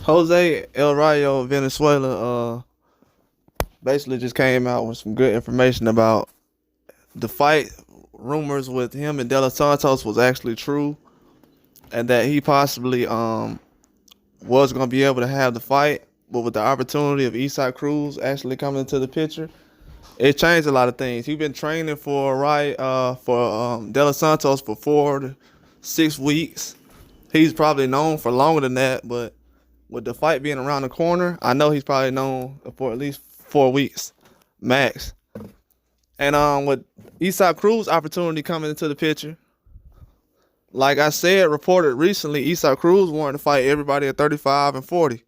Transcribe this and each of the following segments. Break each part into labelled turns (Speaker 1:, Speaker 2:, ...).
Speaker 1: Jose El Rayo Venezuela basically just came out with some good information about the fight. Rumors with him and De Los Santos was actually true, and that he possibly was gonna be able to have the fight, but with the opportunity of Eastside Cruz actually coming into the picture, it changed a lot of things. He's been training for De Los Santos for 4 to 6 weeks. He's probably known for longer than that, but with the fight being around the corner, I know he's probably known for at least 4 weeks max. And with Eastside Cruz opportunity coming into the picture, like I said, reported recently, Eastside Cruz wanted to fight everybody at 35 and 40.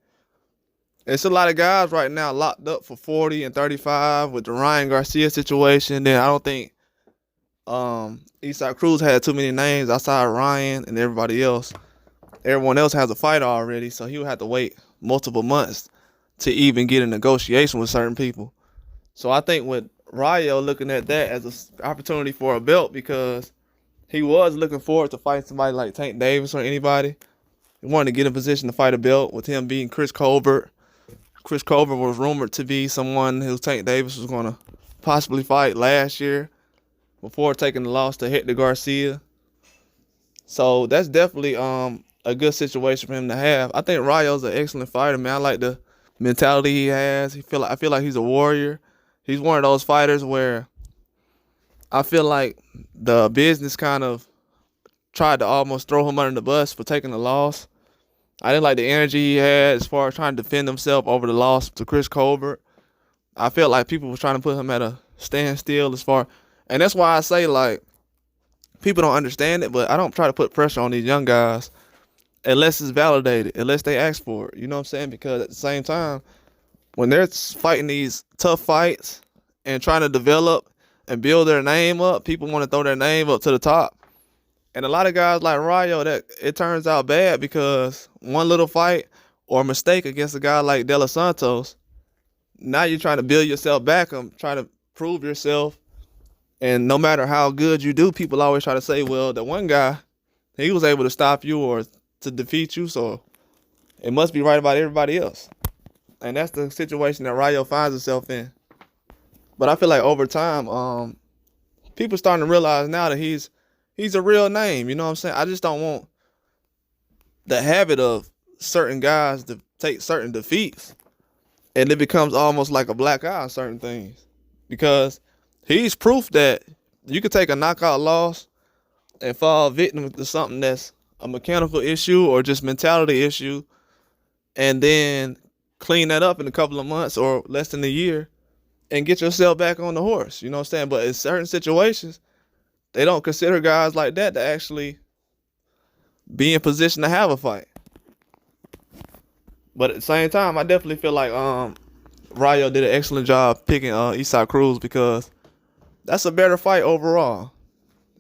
Speaker 1: It's a lot of guys right now locked up for 40 and 35 with the Ryan Garcia situation. Then I don't think Eastside Cruz had too many names outside Ryan and everybody else. Everyone else has a fight already, so he would have to wait multiple months to even get a negotiation with certain people. So I think with Rayo looking at that as an opportunity for a belt, because he was looking forward to fighting somebody like Tank Davis or anybody. He wanted to get in position to fight a belt with him being Chris Colbert. Chris Colbert was rumored to be someone who Tank Davis was going to possibly fight last year before taking the loss to Hector Garcia. So that's definitely a good situation for him to have. I think Rayo's an excellent fighter, man. I like the mentality he has. I feel like he's a warrior. He's one of those fighters where I feel like the business kind of tried to almost throw him under the bus for taking the loss. I didn't like the energy he had as far as trying to defend himself over the loss to Chris Colbert. I felt like people were trying to put him at a standstill and that's why I say, like, people don't understand it, but I don't try to put pressure on these young guys unless it's validated, unless they ask for it. You know what I'm saying? Because at the same time, when they're fighting these tough fights and trying to develop and build their name up, people want to throw their name up to the top. And a lot of guys like Rayo, that it turns out bad because one little fight or mistake against a guy like De Los Santos, now you're trying to build yourself back and try to prove yourself. And no matter how good you do, people always try to say, well, the one guy, he was able to stop you or to defeat you, so it must be right about everybody else. And that's the situation that Rayo finds himself in. But I feel like over time, people starting to realize now that he's a real name. You know what I'm saying? I just don't want the habit of certain guys to take certain defeats, and it becomes almost like a black eye on certain things. Because he's proof that you could take a knockout loss and fall victim to something that's a mechanical issue or just mentality issue, and then clean that up in a couple of months or less than a year and get yourself back on the horse. You know what I'm saying? But in certain situations, they don't consider guys like that to actually be in position to have a fight. But at the same time, I definitely feel like Rayo did an excellent job picking Eastside Cruz, because that's a better fight overall.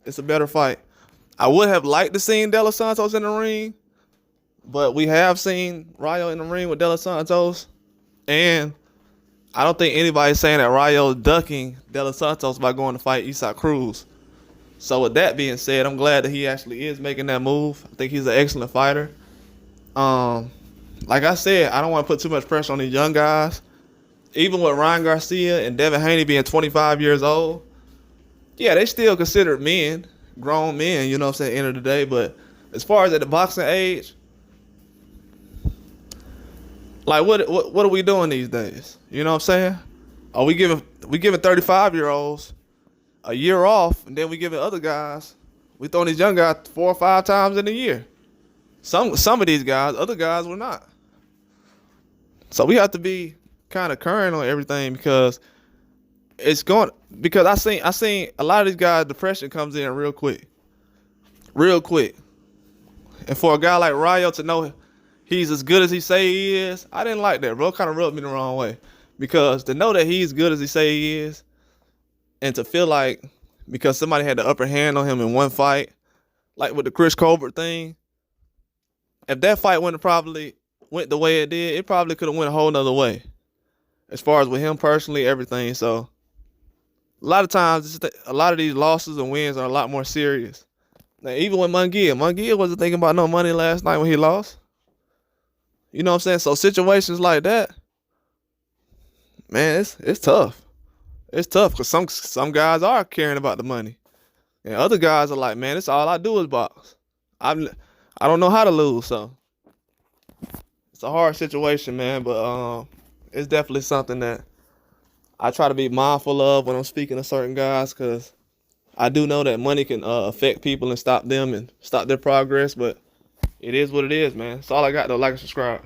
Speaker 1: It's a better fight. I would have liked to see De Los Santos in the ring, but we have seen Rayo in the ring with De Los Santos, and I don't think anybody's saying that Rayo's ducking De Los Santos by going to fight Eastside Cruz. So with that being said, I'm glad that he actually is making that move. I think he's an excellent fighter. Like I said, I don't want to put too much pressure on these young guys. Even with Ryan Garcia and Devin Haney being 25 years old, yeah, they still considered men, grown men, you know what I'm saying, end of the day. But as far as at the boxing age, like what are we doing these days? You know what I'm saying? Are we giving 35-year-olds a year off, and then we giving other guys, we throwing these young guys 4 or 5 times in a year? Some of these guys, other guys were not. So we have to be kind of current on everything, because I seen a lot of these guys, depression comes in real quick. And for a guy like Rayo to know he's as good as he say he is, I didn't like that, bro. Kind of rubbed me the wrong way, because to know that he's good as he say he is, and to feel like because somebody had the upper hand on him in one fight, like with the Chris Colbert thing, if that fight went the way it did, it probably could have went a whole nother way. As far as with him personally, everything. So a lot of times, a lot of these losses and wins are a lot more serious. Now, even with Munguia wasn't thinking about no money last night when he lost. You know what I'm saying? So situations like that, man, it's tough. It's tough because some guys are caring about the money, and other guys are like, man, it's all I do is box. I'm I don't know how to lose, so it's a hard situation, man. But it's definitely something that I try to be mindful of when I'm speaking to certain guys, because I do know that money can affect people and stop them and stop their progress. But it is what it is, man. That's all I got though. Like and subscribe.